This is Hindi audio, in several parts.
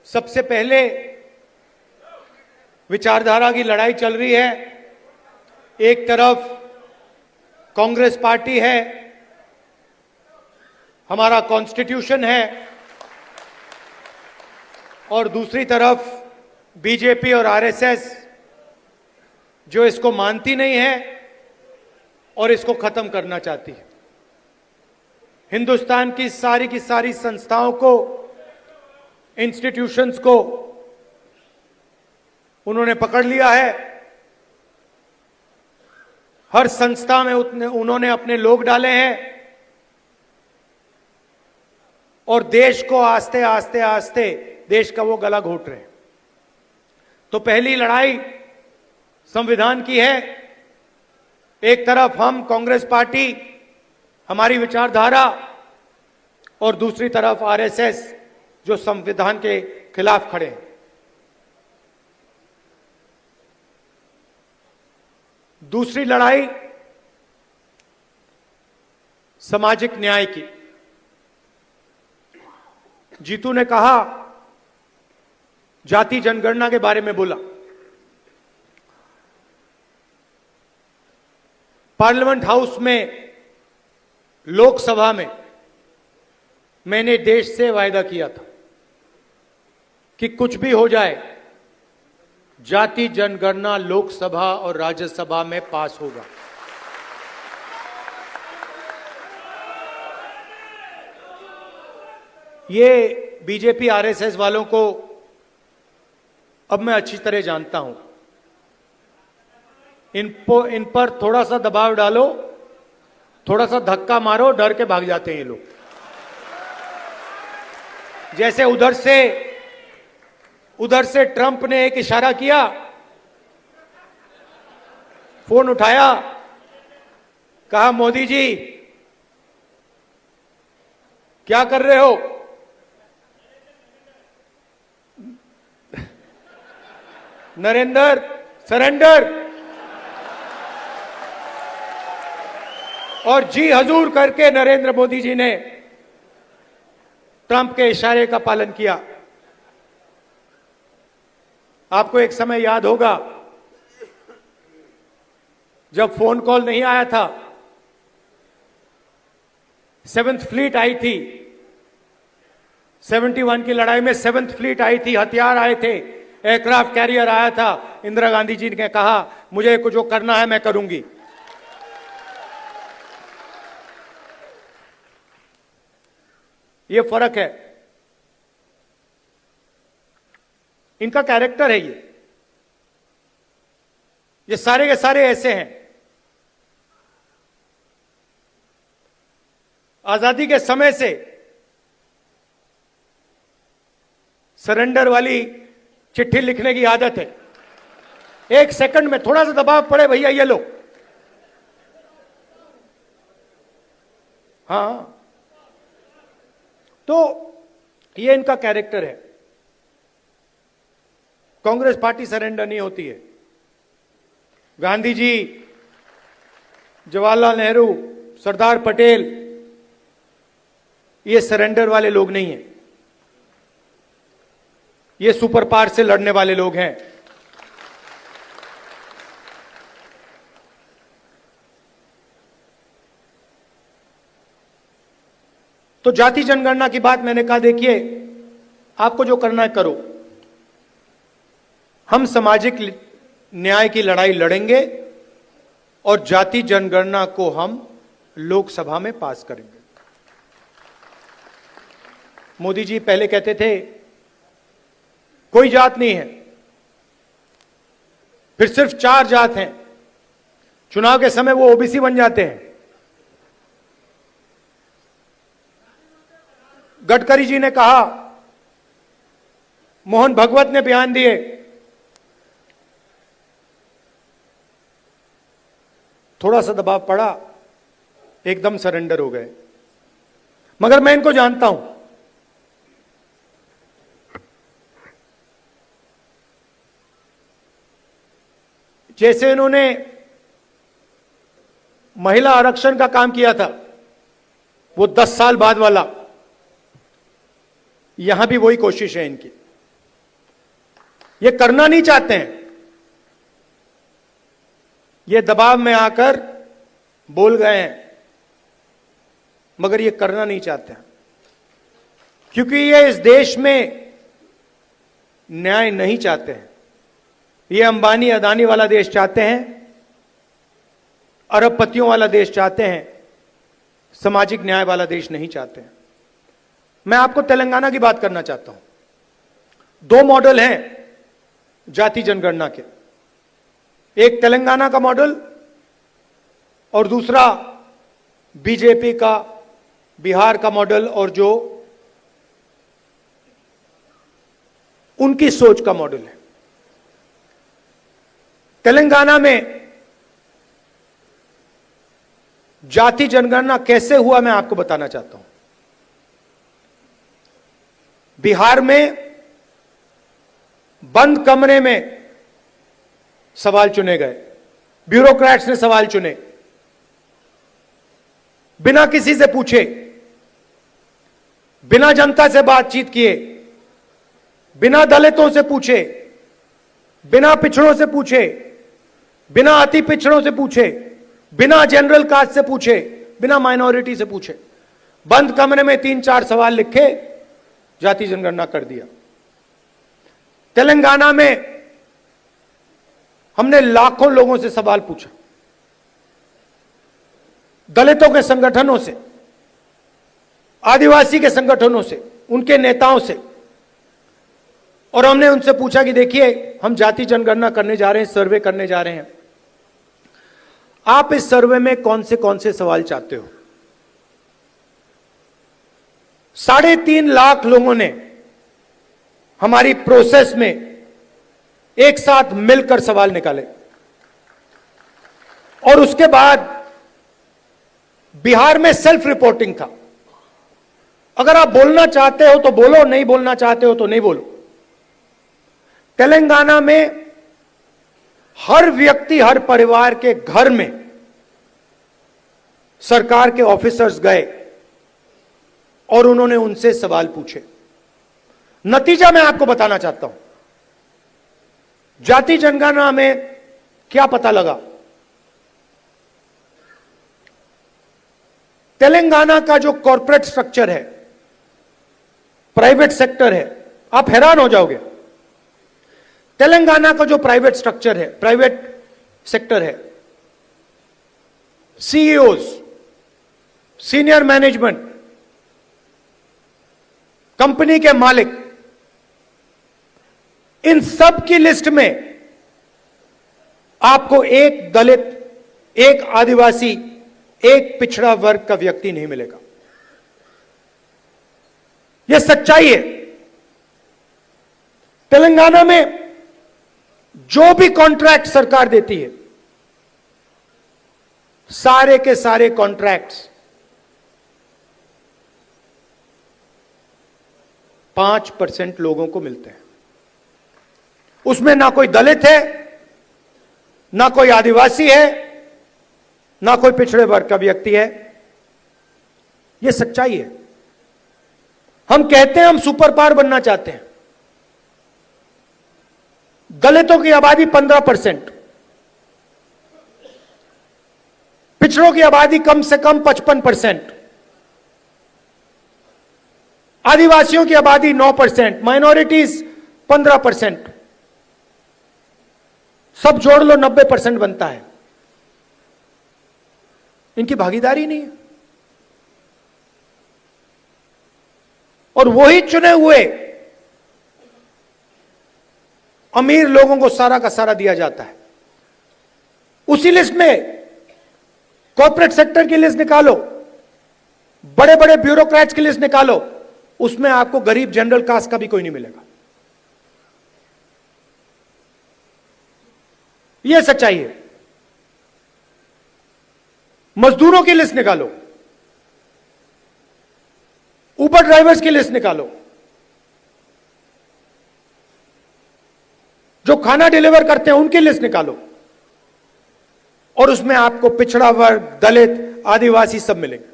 सबसे पहले विचारधारा की लड़ाई चल रही है। एक तरफ कांग्रेस पार्टी है, हमारा कॉन्स्टिट्यूशन है, और दूसरी तरफ बीजेपी और आरएसएस जो इसको मानती नहीं है और इसको खत्म करना चाहती है। हिंदुस्तान की सारी संस्थाओं को, इंस्टीट्यूशंस को उन्होंने पकड़ लिया है। हर संस्था में उन्होंने अपने लोग डाले हैं और देश को आस्ते आस्ते देश का वो गला घोट रहे हैं। तो पहली लड़ाई संविधान की है। एक तरफ हम कांग्रेस पार्टी, हमारी विचारधारा, और दूसरी तरफ आरएसएस जो संविधान के खिलाफ खड़े हैं। दूसरी लड़ाई सामाजिक न्याय की। जीतू ने कहा, जाति जनगणना के बारे में बोला। पार्लियामेंट हाउस में, लोकसभा में मैंने देश से वायदा किया था कि कुछ भी हो जाए, जाति जनगणना लोकसभा और राज्यसभा में पास होगा। ये बीजेपी आरएसएस वालों को अब मैं अच्छी तरह जानता हूं। इन पर थोड़ा सा दबाव डालो, थोड़ा सा धक्का मारो, डर के भाग जाते हैं ये लोग। जैसे उधर से ट्रंप ने एक इशारा किया, फोन उठाया, कहा मोदी जी क्या कर रहे हो? नरेंद्र सरेंडर, और जी हजूर करके नरेंद्र मोदी जी ने ट्रंप के इशारे का पालन किया। आपको एक समय याद होगा जब फोन कॉल नहीं आया था, 7th फ्लीट आई थी, 71 की लड़ाई में 7th फ्लीट आई थी, हथियार आए थे, एयरक्राफ्ट कैरियर आया था। इंदिरा गांधी जी ने कहा मुझे कुछ जो करना है मैं करूंगी। ये फर्क है, इनका कैरेक्टर है। ये सारे के सारे ऐसे हैं। आजादी के समय से सरेंडर वाली चिट्ठी लिखने की आदत है। 1 सेकंड में थोड़ा सा दबाव पड़े, भैया ये लो। हाँ, तो ये इनका कैरेक्टर है। कांग्रेस पार्टी सरेंडर नहीं होती है। गांधी जी, जवाहरलाल नेहरू, सरदार पटेल, ये सरेंडर वाले लोग नहीं हैं। ये सुपर पावर से लड़ने वाले लोग हैं। तो जाति जनगणना की बात मैंने कहा, देखिए आपको जो करना है करो। हम सामाजिक न्याय की लड़ाई लड़ेंगे और जाति जनगणना को हम लोकसभा में पास करेंगे। मोदी जी पहले कहते थे कोई जात नहीं है, फिर सिर्फ 4 जात हैं। चुनाव के समय वो ओबीसी बन जाते हैं। गडकरी जी ने कहा, मोहन भगवत ने बयान दिए, थोड़ा सा दबाव पड़ा, एकदम सरेंडर हो गए। मगर मैं इनको जानता हूं। जैसे इन्होंने महिला आरक्षण का काम किया था, वो 10 साल बाद वाला, यहां भी वही कोशिश है इनकी। ये करना नहीं चाहते हैं, ये दबाव में आकर बोल गए हैं, मगर ये करना नहीं चाहते हैं, क्योंकि ये इस देश में न्याय नहीं चाहते हैं। ये अंबानी अदानी वाला देश चाहते हैं, अरबपतियों वाला देश चाहते हैं, सामाजिक न्याय वाला देश नहीं चाहते हैं। मैं आपको तेलंगाना की बात करना चाहता हूं। दो मॉडल हैं जाति जनगणना के, एक तेलंगाना का मॉडल और दूसरा बीजेपी का बिहार का मॉडल, और जो उनकी सोच का मॉडल है। तेलंगाना में जाति जनगणना कैसे हुआ मैं आपको बताना चाहता हूं। बिहार में बंद कमरे में सवाल चुने गए, ब्यूरोक्रेट्स ने सवाल चुने, बिना किसी से पूछे, बिना जनता से बातचीत किए, बिना दलितों से पूछे, बिना पिछड़ों से पूछे, बिना अति पिछड़ों से पूछे, बिना जनरल कास्ट से पूछे, बिना माइनॉरिटी से पूछे, बंद कमरे में 3-4 सवाल लिखे, जाति जनगणना कर दिया। तेलंगाना में हमने लाखों लोगों से सवाल पूछा, दलितों के संगठनों से, आदिवासी के संगठनों से, उनके नेताओं से, और हमने उनसे पूछा कि देखिए हम जाति जनगणना करने जा रहे हैं, सर्वे करने जा रहे हैं, आप इस सर्वे में कौन से सवाल चाहते हो। 3.5 लाख लोगों ने हमारी प्रोसेस में एक साथ मिलकर सवाल निकाले, और उसके बाद बिहार में सेल्फ रिपोर्टिंग था। अगर आप बोलना चाहते हो तो बोलो, नहीं बोलना चाहते हो तो नहीं बोलो। तेलंगाना में हर व्यक्ति, हर परिवार के घर में सरकार के ऑफिसर्स गए और उन्होंने उनसे सवाल पूछे। नतीजा मैं आपको बताना चाहता हूं। जाति जनगणना में क्या पता लगा। तेलंगाना का जो कॉर्पोरेट स्ट्रक्चर है, प्राइवेट सेक्टर है, आप हैरान हो जाओगे। तेलंगाना का जो प्राइवेट स्ट्रक्चर है, प्राइवेट सेक्टर है, सीईओज, सीनियर मैनेजमेंट, कंपनी के मालिक, इन सब की लिस्ट में आपको एक दलित, एक आदिवासी, एक पिछड़ा वर्ग का व्यक्ति नहीं मिलेगा। यह सच्चाई है। तेलंगाना में जो भी कॉन्ट्रैक्ट सरकार देती है, सारे के सारे कॉन्ट्रैक्ट्स 5% लोगों को मिलते हैं। उसमें ना कोई दलित है, ना कोई आदिवासी है, ना कोई पिछड़े वर्ग का व्यक्ति है। यह सच्चाई है। हम कहते हैं हम सुपर पावर बनना चाहते हैं। दलितों की आबादी 15%, पिछड़ों की आबादी कम से कम 55%, आदिवासियों की आबादी 9%, माइनॉरिटीज 15%, सब जोड़ लो 90% बनता है। इनकी भागीदारी नहीं है। और वही चुने हुए अमीर लोगों को सारा का सारा दिया जाता है। उसी लिस्ट में कॉर्पोरेट सेक्टर की लिस्ट निकालो, बड़े बड़े ब्यूरोक्रेट्स की लिस्ट निकालो, उसमें आपको गरीब जनरल कास्ट का भी कोई नहीं मिलेगा। यह सच्चाई है। मजदूरों की लिस्ट निकालो, उबर ड्राइवर्स की लिस्ट निकालो, जो खाना डिलीवर करते हैं उनकी लिस्ट निकालो, और उसमें आपको पिछड़ा वर्ग, दलित, आदिवासी सब मिलेंगे।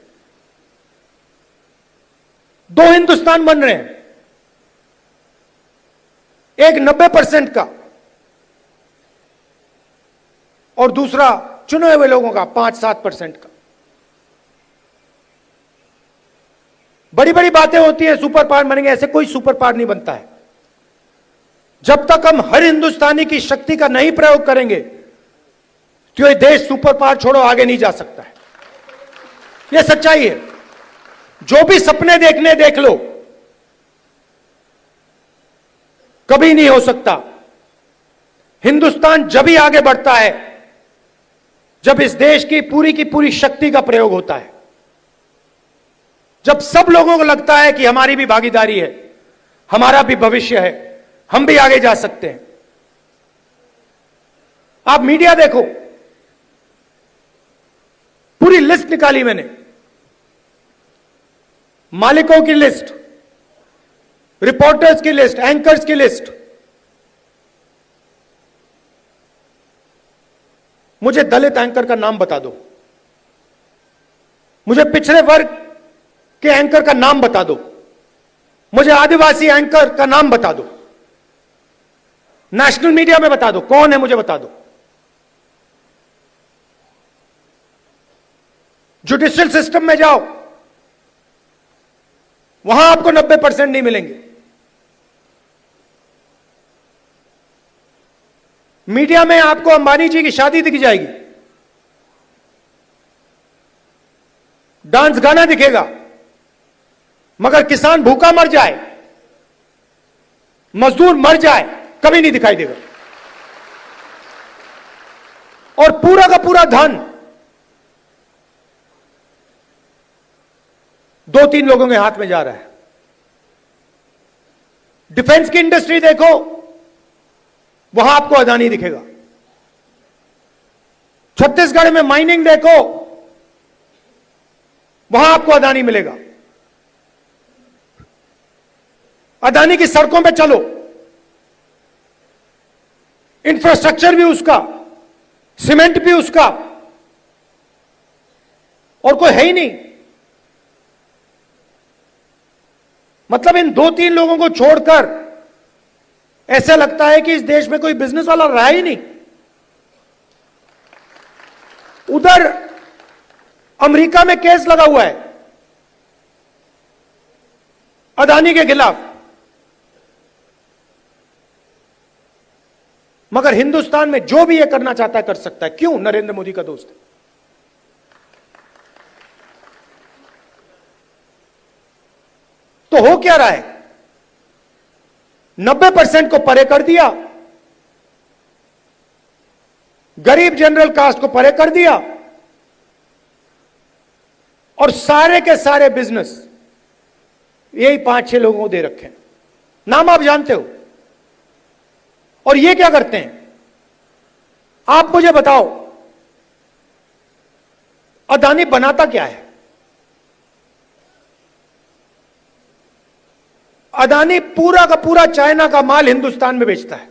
2 हिंदुस्तान बन रहे हैं। एक 90% का और दूसरा चुने हुए लोगों का 5-7% का। बड़ी बड़ी बातें होती हैं सुपर पावर बनेंगे, ऐसे कोई सुपर पावर नहीं बनता है। जब तक हम हर हिंदुस्तानी की शक्ति का नहीं प्रयोग करेंगे तो ये देश सुपर पावर छोड़ो आगे नहीं जा सकता है। यह सच्चाई है। जो भी सपने देखने देख लो, कभी नहीं हो सकता। हिंदुस्तान जब ही आगे बढ़ता है जब इस देश की पूरी शक्ति का प्रयोग होता है, जब सब लोगों को लगता है कि हमारी भी भागीदारी है, हमारा भी भविष्य है, हम भी आगे जा सकते हैं। आप मीडिया देखो, पूरी लिस्ट निकाली मैंने, मालिकों की लिस्ट, रिपोर्टर्स की लिस्ट, एंकर्स की लिस्ट। मुझे दलित एंकर का नाम बता दो, मुझे पिछड़े वर्ग के एंकर का नाम बता दो, मुझे आदिवासी एंकर का नाम बता दो, नेशनल मीडिया में बता दो कौन है, मुझे बता दो। जुडिशियल सिस्टम में जाओ, वहां आपको 90% नहीं मिलेंगे। मीडिया में आपको अंबानी जी की शादी दिख जाएगी, डांस गाना दिखेगा, मगर किसान भूखा मर जाए, मजदूर मर जाए, कभी नहीं दिखाई देगा। और पूरा का पूरा धन 2-3 लोगों के हाथ में जा रहा है। डिफेंस की इंडस्ट्री देखो, वहां आपको अदानी दिखेगा। छत्तीसगढ़ में माइनिंग देखो, वहां आपको अदानी मिलेगा। अदानी की सड़कों पे चलो, इंफ्रास्ट्रक्चर भी उसका, सीमेंट भी उसका, और कोई है ही नहीं। मतलब इन 2-3 लोगों को छोड़कर ऐसा लगता है कि इस देश में कोई बिजनेस वाला रहा ही नहीं। उधर अमेरिका में केस लगा हुआ है अदानी के खिलाफ, मगर हिंदुस्तान में जो भी ये करना चाहता है कर सकता है। क्यों? नरेंद्र मोदी का दोस्त है। तो हो क्या रहा है? 90% को परे कर दिया, गरीब जनरल कास्ट को परे कर दिया, और सारे के सारे बिजनेस यही 5-6 लोगों को दे रखे हैं। नाम आप जानते हो। और ये क्या करते हैं? आप मुझे बताओ, अदानी बनाता क्या है? अदानी पूरा का पूरा चाइना का माल हिंदुस्तान में बेचता है।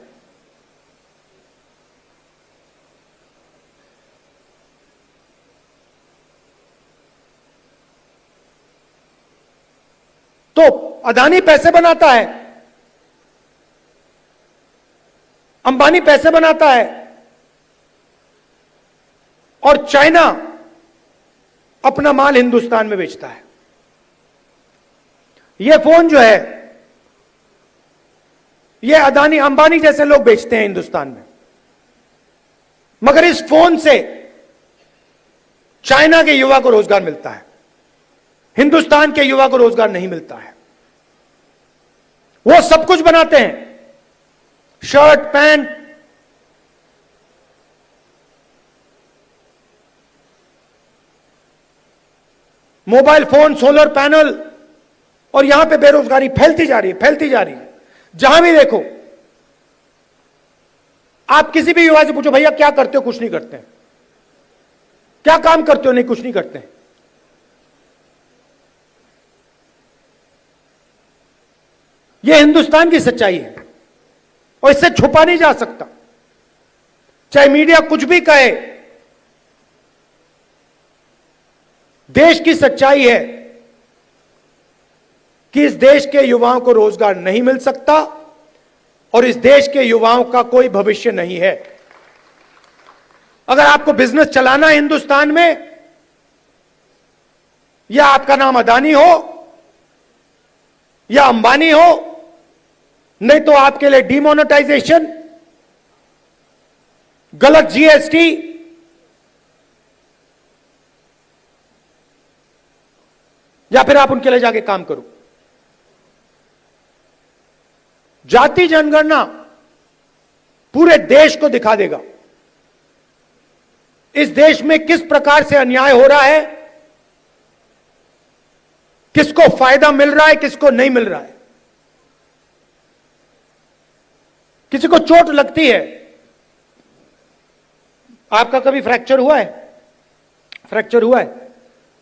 तो अदानी पैसे बनाता है, अंबानी पैसे बनाता है, और चाइना अपना माल हिंदुस्तान में बेचता है। यह फोन जो है, यह अदानी अंबानी जैसे लोग बेचते हैं हिंदुस्तान में, मगर इस फोन से चाइना के युवा को रोजगार मिलता है, हिंदुस्तान के युवा को रोजगार नहीं मिलता है। वो सब कुछ बनाते हैं, shirt, pant, mobile phone, solar panel, और यहां पे बेरोजगारी फैलती जा रही है, फैलती जा रही है। जहां भी देखो, आप किसी भी युवा से पूछो, भैया क्या करते हो? कुछ नहीं करते हैं। क्या काम करते हो? नहीं, कुछ नहीं करते हैं। यह हिंदुस्तान की सच्चाई है और इससे छुपा नहीं जा सकता, चाहे मीडिया कुछ भी कहे। देश की सच्चाई है कि इस देश के युवाओं को रोजगार नहीं मिल सकता, और इस देश के युवाओं का कोई भविष्य नहीं है। अगर आपको बिजनेस चलाना है हिंदुस्तान में, या आपका नाम अदानी हो या अंबानी हो, नहीं तो आपके लिए डिमोनेटाइजेशन, गलत जीएसटी, या फिर आप उनके लिए जाके काम करो। जाति जनगणना पूरे देश को दिखा देगा इस देश में किस प्रकार से अन्याय हो रहा है, किसको फायदा मिल रहा है, किसको नहीं मिल रहा है। किसी को चोट लगती है, आपका कभी फ्रैक्चर हुआ है? फ्रैक्चर हुआ है,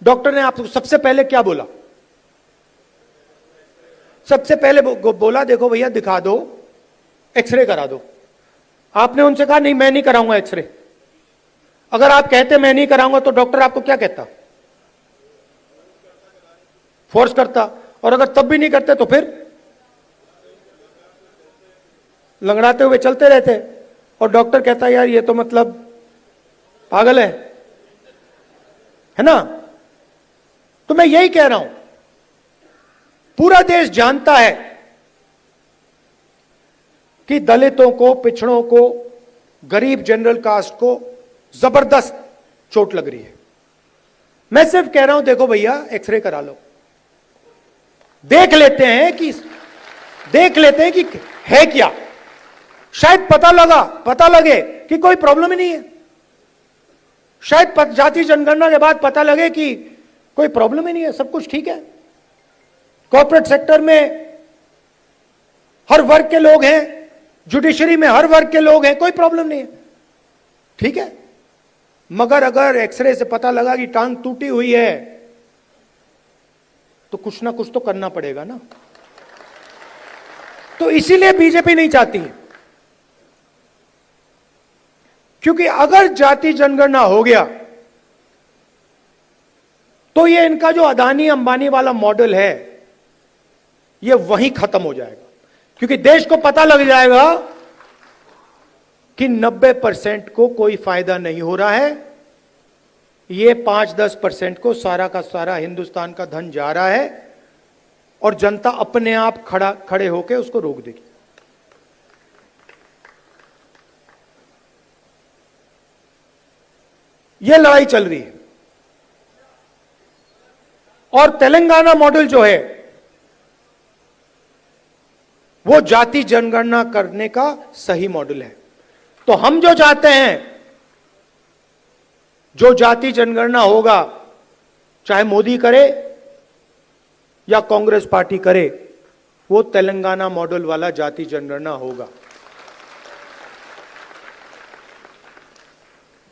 डॉक्टर ने आपको सबसे पहले क्या बोला? सबसे पहले बोला देखो भैया दिखा दो, एक्सरे करा दो। आपने उनसे कहा नहीं मैं नहीं कराऊंगा एक्सरे। अगर आप कहते मैं नहीं कराऊंगा तो डॉक्टर आपको क्या कहता? फोर्स करता। और अगर तब भी नहीं करते तो फिर लंगड़ाते हुए चलते रहते। और डॉक्टर कहता यार ये तो मतलब पागल है ना? तो मैं यही कह रहा हूं, पूरा देश जानता है कि दलितों को, पिछड़ों को, गरीब जनरल कास्ट को जबरदस्त चोट लग रही है। मैं सिर्फ कह रहा हूं देखो भैया एक्सरे करा लो, देख लेते हैं कि है क्या। शायद पता लगे कि कोई प्रॉब्लम ही नहीं है। शायद जाति जनगणना के बाद पता लगे कि कोई प्रॉब्लम ही नहीं है, सब कुछ ठीक है। कॉर्पोरेट सेक्टर में हर वर्ग के लोग हैं, जुडिशरी में हर वर्ग के लोग हैं, कोई प्रॉब्लम नहीं है, ठीक है। मगर अगर एक्सरे से पता लगा कि टांग टूटी हुई है तो कुछ ना कुछ तो करना पड़ेगा ना। तो इसीलिए बीजेपी नहीं चाहती है, क्योंकि अगर जाति जनगणना हो गया तो ये इनका जो अदानी अंबानी वाला मॉडल है ये वहीं खत्म हो जाएगा। क्योंकि देश को पता लग जाएगा कि 90% को कोई फायदा नहीं हो रहा है, ये 5-10% को सारा का सारा हिंदुस्तान का धन जा रहा है और जनता अपने आप खड़े होकर उसको रोक देगी। ये लड़ाई चल रही है। और तेलंगाना मॉडल जो है वो जाति जनगणना करने का सही मॉडल है। तो हम जो चाहते हैं, जो जाति जनगणना होगा, चाहे मोदी करे या कांग्रेस पार्टी करे, वो तेलंगाना मॉडल वाला जाति जनगणना होगा।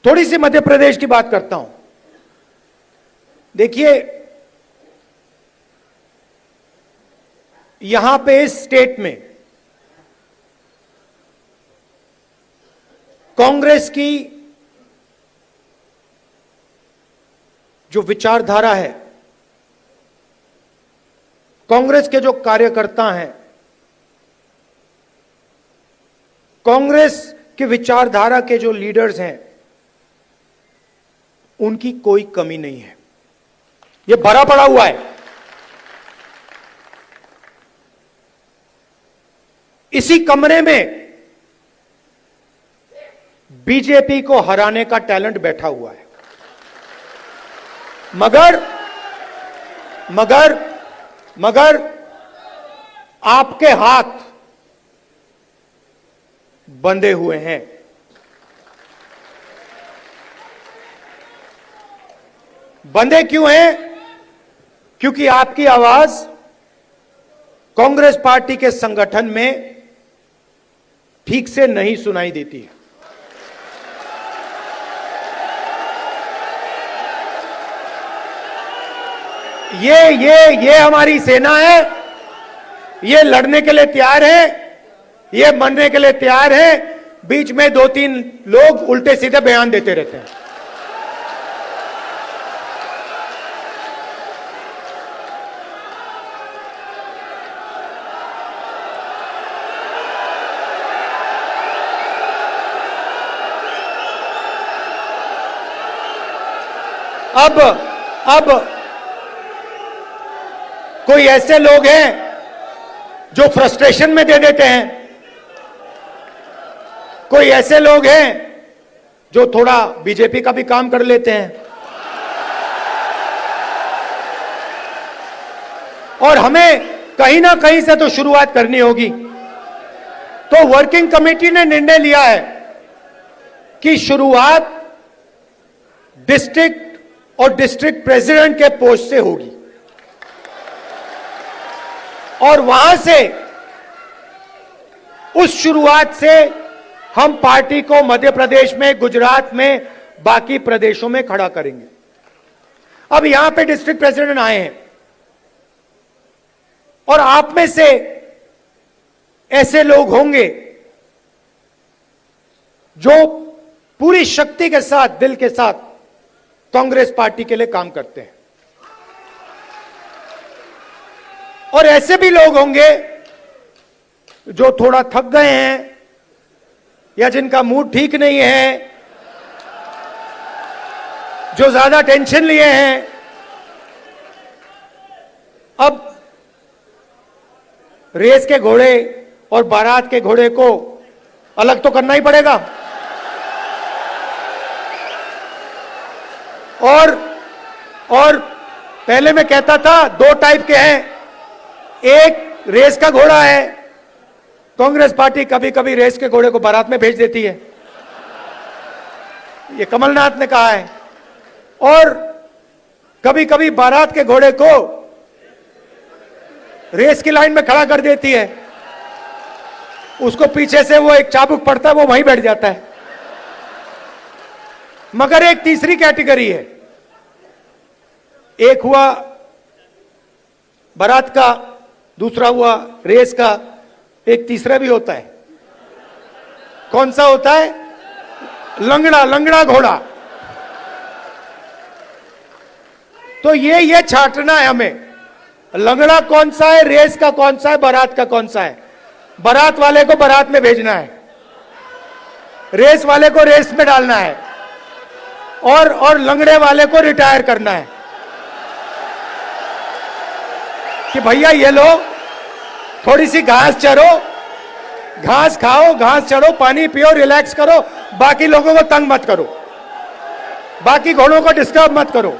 थोड़ी सी मध्य प्रदेश की बात करता हूं। देखिए यहां पे इस स्टेट में कांग्रेस की जो विचारधारा है, कांग्रेस के जो कार्यकर्ता हैं, कांग्रेस के विचारधारा के जो लीडर्स हैं, उनकी कोई कमी नहीं है। ये भरा पड़ा हुआ है। इसी कमरे में बीजेपी को हराने का टैलेंट बैठा हुआ है। मगर आपके हाथ बंधे हुए हैं। बंधे क्यों हैं? क्योंकि आपकी आवाज कांग्रेस पार्टी के संगठन में ठीक से नहीं सुनाई देती है। ये हमारी सेना है, ये लड़ने के लिए तैयार है, ये मरने के लिए तैयार है। बीच में 2-3 लोग उल्टे सीधे बयान देते रहते हैं। अब कोई ऐसे लोग हैं जो फ्रस्ट्रेशन में दे देते हैं, कोई ऐसे लोग हैं जो थोड़ा बीजेपी का भी काम कर लेते हैं, और हमें कहीं ना कहीं से तो शुरुआत करनी होगी। तो वर्किंग कमेटी ने निर्णय लिया है कि शुरुआत डिस्ट्रिक्ट और डिस्ट्रिक्ट प्रेसिडेंट के पोस्ट से होगी, और वहां से, उस शुरुआत से हम पार्टी को मध्य प्रदेश में, गुजरात में, बाकी प्रदेशों में खड़ा करेंगे। अब यहां पे डिस्ट्रिक्ट प्रेसिडेंट आए हैं, और आप में से ऐसे लोग होंगे जो पूरी शक्ति के साथ, दिल के साथ कांग्रेस पार्टी के लिए काम करते हैं, और ऐसे भी लोग होंगे जो थोड़ा थक गए हैं या जिनका मूड ठीक नहीं है, जो ज्यादा टेंशन लिए हैं। अब रेस के घोड़े और बारात के घोड़े को अलग तो करना ही पड़ेगा, और पहले मैं कहता था दो टाइप के हैं, एक रेस का घोड़ा है, कांग्रेस पार्टी कभी कभी रेस के घोड़े को बारात में भेज देती है, ये कमलनाथ ने कहा है, और कभी कभी बारात के घोड़े को रेस की लाइन में खड़ा कर देती है, उसको पीछे से वो एक चाबुक पड़ता है, वो वहीं बैठ जाता है। मगर एक तीसरी कैटेगरी है, एक हुआ बारात का, दूसरा हुआ रेस का, एक तीसरा भी होता है। कौन सा होता है? लंगड़ा घोड़ा। तो ये छांटना है हमें, लंगड़ा कौन सा है, रेस का कौन सा है, बारात का कौन सा है। बारात वाले को बारात में भेजना है, रेस वाले को रेस में डालना है, और लंगड़े वाले को रिटायर करना है कि भैया ये लो, थोड़ी सी घास चरो, घास खाओ, घास चढ़ो, पानी पियो, रिलैक्स करो, बाकी लोगों को तंग मत करो, बाकी घोड़ों को डिस्टर्ब मत करो,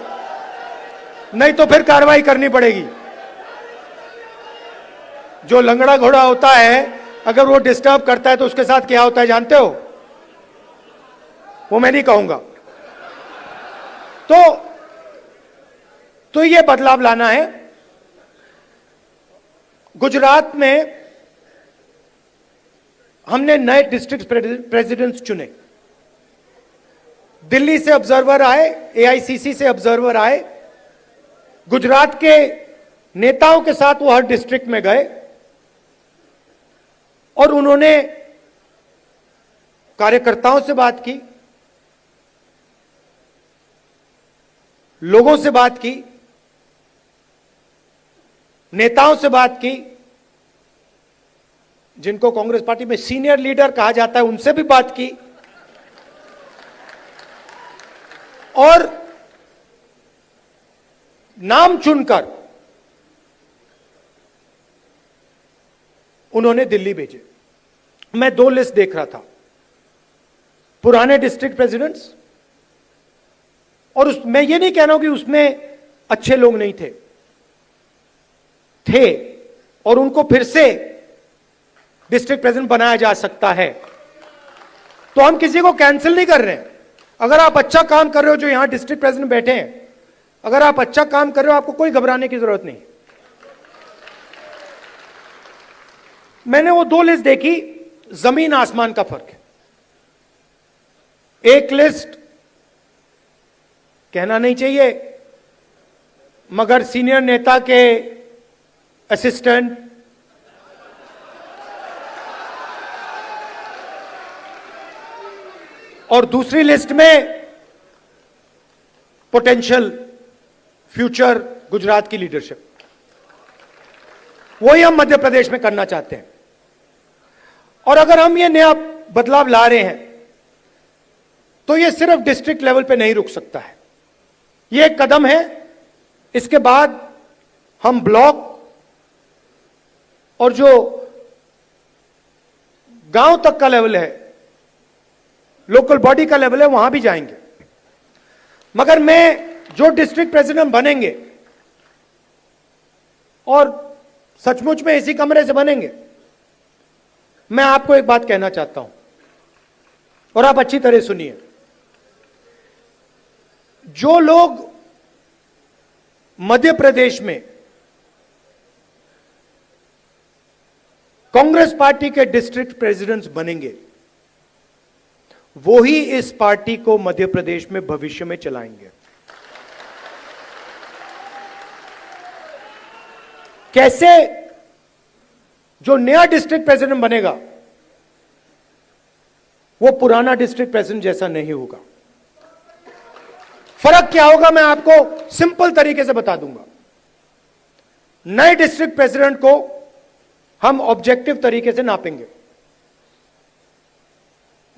नहीं तो फिर कार्रवाई करनी पड़ेगी। जो लंगड़ा घोड़ा होता है, अगर वो डिस्टर्ब करता है तो उसके साथ क्या होता है जानते हो? वो मैं नहीं कहूंगा। तो ये बदलाव लाना है। गुजरात में हमने नए डिस्ट्रिक्ट प्रेसिडेंट्स चुने, दिल्ली से ऑब्जर्वर आए, एआईसीसी से ऑब्जर्वर आए, गुजरात के नेताओं के साथ वो हर डिस्ट्रिक्ट में गए, और उन्होंने कार्यकर्ताओं से बात की, लोगों से बात की, नेताओं से बात की, जिनको कांग्रेस पार्टी में सीनियर लीडर कहा जाता है, उनसे भी बात की, और नाम चुनकर उन्होंने दिल्ली भेजे। मैं दो लिस्ट देख रहा था, पुराने डिस्ट्रिक्ट प्रेसिडेंट्स, और मैं ये नहीं कह रहा हूं कि उसमें अच्छे लोग नहीं थे, और उनको फिर से डिस्ट्रिक्ट प्रेसिडेंट बनाया जा सकता है। तो हम किसी को कैंसिल नहीं कर रहे हैं। अगर आप अच्छा काम कर रहे हो, जो यहां डिस्ट्रिक्ट प्रेसिडेंट बैठे हैं, अगर आप अच्छा काम कर रहे हो, आपको कोई घबराने की जरूरत नहीं। मैंने वो दो लिस्ट देखी, जमीन आसमान का फर्क है। एक लिस्ट कहना नहीं चाहिए, मगर सीनियर नेता के असिस्टेंट, और दूसरी लिस्ट में पोटेंशियल फ्यूचर गुजरात की लीडरशिप। वही हम मध्य प्रदेश में करना चाहते हैं। और अगर हम ये नया बदलाव ला रहे हैं, तो ये सिर्फ डिस्ट्रिक्ट लेवल पे नहीं रुक सकता है, ये एक कदम है। इसके बाद हम ब्लॉक और जो गांव तक का लेवल है, लोकल बॉडी का लेवल है, वहां भी जाएंगे। मगर मैं जो डिस्ट्रिक्ट प्रेसिडेंट बनेंगे और सचमुच में इसी कमरे से बनेंगे, मैं आपको एक बात कहना चाहता हूं और आप अच्छी तरह सुनिए। जो लोग मध्य प्रदेश में कांग्रेस पार्टी के डिस्ट्रिक्ट प्रेसिडेंट्स बनेंगे, वो ही इस पार्टी को मध्य प्रदेश में भविष्य में चलाएंगे। कैसे? जो नया डिस्ट्रिक्ट प्रेसिडेंट बनेगा वो पुराना डिस्ट्रिक्ट प्रेसिडेंट जैसा नहीं होगा। फर्क क्या होगा मैं आपको सिंपल तरीके से बता दूंगा। नए डिस्ट्रिक्ट प्रेसिडेंट को हम ऑब्जेक्टिव तरीके से नापेंगे।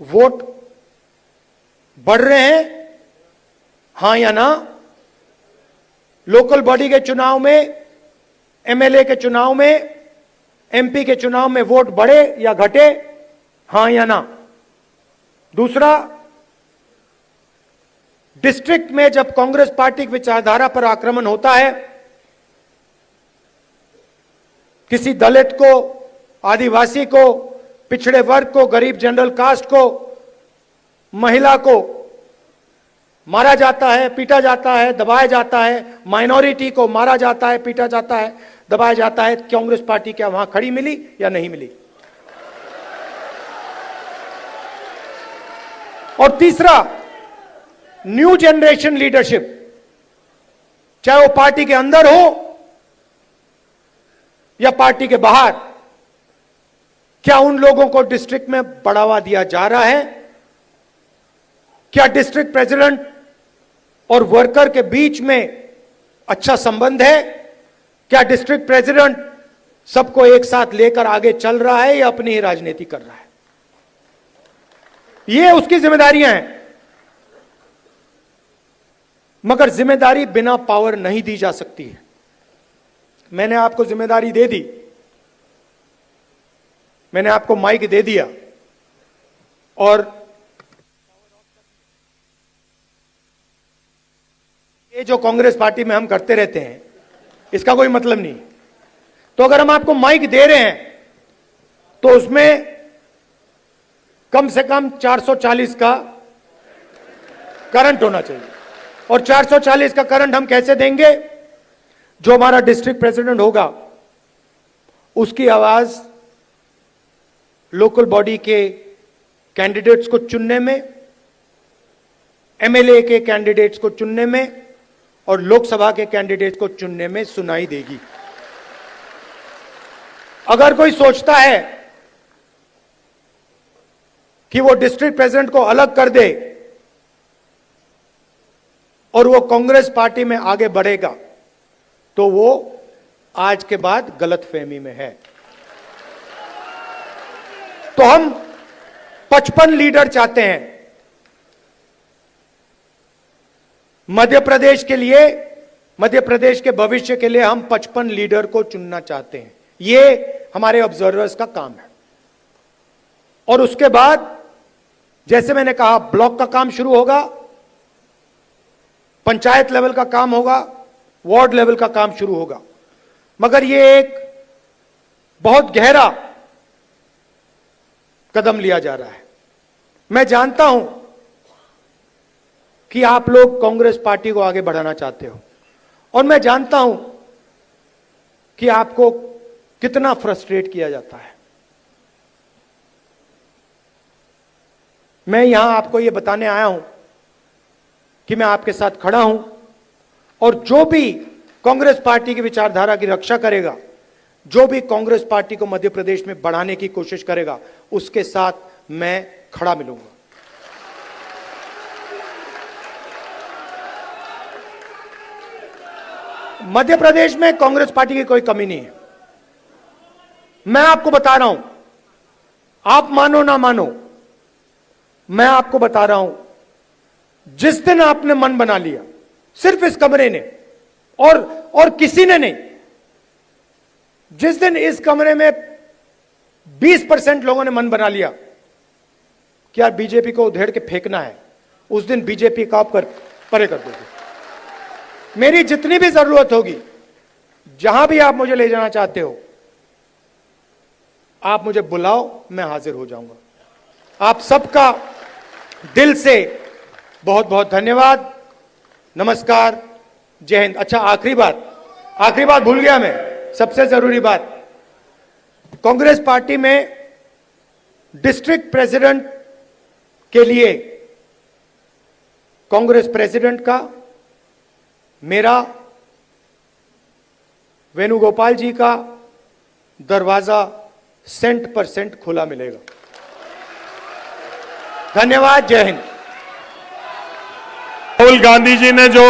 वोट बढ़ रहे हैं, हां या ना? लोकल बॉडी के चुनाव में, एमएलए के चुनाव में, एमपी के चुनाव में वोट बढ़े या घटे, हां या ना? दूसरा, डिस्ट्रिक्ट में जब कांग्रेस पार्टी की विचारधारा पर आक्रमण होता है, किसी दलित को, आदिवासी को, पिछड़े वर्ग को, गरीब जनरल कास्ट को, महिला को मारा जाता है, पीटा जाता है, दबाया जाता है, माइनॉरिटी को मारा जाता है, पीटा जाता है, दबाया जाता है, कांग्रेस पार्टी क्या वहां खड़ी मिली या नहीं मिली? और तीसरा, न्यू जनरेशन लीडरशिप, चाहे वो पार्टी के अंदर हो या पार्टी के बाहर, क्या उन लोगों को डिस्ट्रिक्ट में बढ़ावा दिया जा रहा है? क्या डिस्ट्रिक्ट प्रेसिडेंट और वर्कर के बीच में अच्छा संबंध है? क्या डिस्ट्रिक्ट प्रेसिडेंट सबको एक साथ लेकर आगे चल रहा है या अपनी ही राजनीति कर रहा है? ये उसकी जिम्मेदारियां हैं। मगर जिम्मेदारी बिना पावर नहीं दी जा सकती है। मैंने आपको जिम्मेदारी दे दी, मैंने आपको माइक दे दिया और ये जो कांग्रेस पार्टी में हम करते रहते हैं इसका कोई मतलब नहीं। तो अगर हम आपको माइक दे रहे हैं तो उसमें कम से कम 440 का करंट होना चाहिए। और 440 का करंट हम कैसे देंगे? जो हमारा डिस्ट्रिक्ट प्रेसिडेंट होगा उसकी आवाज लोकल बॉडी के कैंडिडेट्स को चुनने में, एमएलए के कैंडिडेट्स को चुनने में और लोकसभा के कैंडिडेट्स को चुनने में सुनाई देगी। अगर कोई सोचता है कि वो डिस्ट्रिक्ट प्रेसिडेंट को अलग कर दे और वो कांग्रेस पार्टी में आगे बढ़ेगा तो वो आज के बाद गलतफहमी में है। तो हम 55 लीडर चाहते हैं मध्य प्रदेश के लिए, मध्य प्रदेश के भविष्य के लिए हम 55 लीडर को चुनना चाहते हैं। ये हमारे ऑब्जर्वर्स का काम है। और उसके बाद जैसे मैंने कहा, ब्लॉक का काम शुरू होगा, पंचायत लेवल का काम होगा, वार्ड लेवल का काम शुरू होगा। मगर ये एक बहुत गहरा कदम लिया जा रहा है। मैं जानता हूं कि आप लोग कांग्रेस पार्टी को आगे बढ़ाना चाहते हो और मैं जानता हूं कि आपको कितना फ्रस्ट्रेट किया जाता है। मैं यहां आपको यह बताने आया हूं कि मैं आपके साथ खड़ा हूं और जो भी कांग्रेस पार्टी की विचारधारा की रक्षा करेगा, जो भी कांग्रेस पार्टी को मध्य प्रदेश में बढ़ाने की कोशिश करेगा, उसके साथ मैं खड़ा मिलूंगा। मध्य प्रदेश में कांग्रेस पार्टी की कोई कमी नहीं है। मैं आपको बता रहा हूं, आप मानो ना मानो, मैं आपको बता रहा हूं, जिस दिन आपने मन बना लिया सिर्फ इस कमरे ने, और किसी ने नहीं। जिस दिन इस कमरे में 20% लोगों ने मन बना लिया कि यार बीजेपी को उधेड़ के फेंकना है, उस दिन बीजेपी का आप परे कर दोगे। मेरी जितनी भी जरूरत होगी, जहां भी आप मुझे ले जाना चाहते हो, आप मुझे बुलाओ, मैं हाजिर हो जाऊंगा। आप सबका दिल से बहुत बहुत धन्यवाद। नमस्कार, जय हिंद। अच्छा, आखिरी बात भूल गया मैं, सबसे जरूरी बात। कांग्रेस पार्टी में डिस्ट्रिक्ट प्रेसिडेंट के लिए कांग्रेस प्रेसिडेंट का मेरा, वेणुगोपाल जी का दरवाजा 100% खुला मिलेगा। धन्यवाद, जय हिंद। राहुल गांधी जी ने जो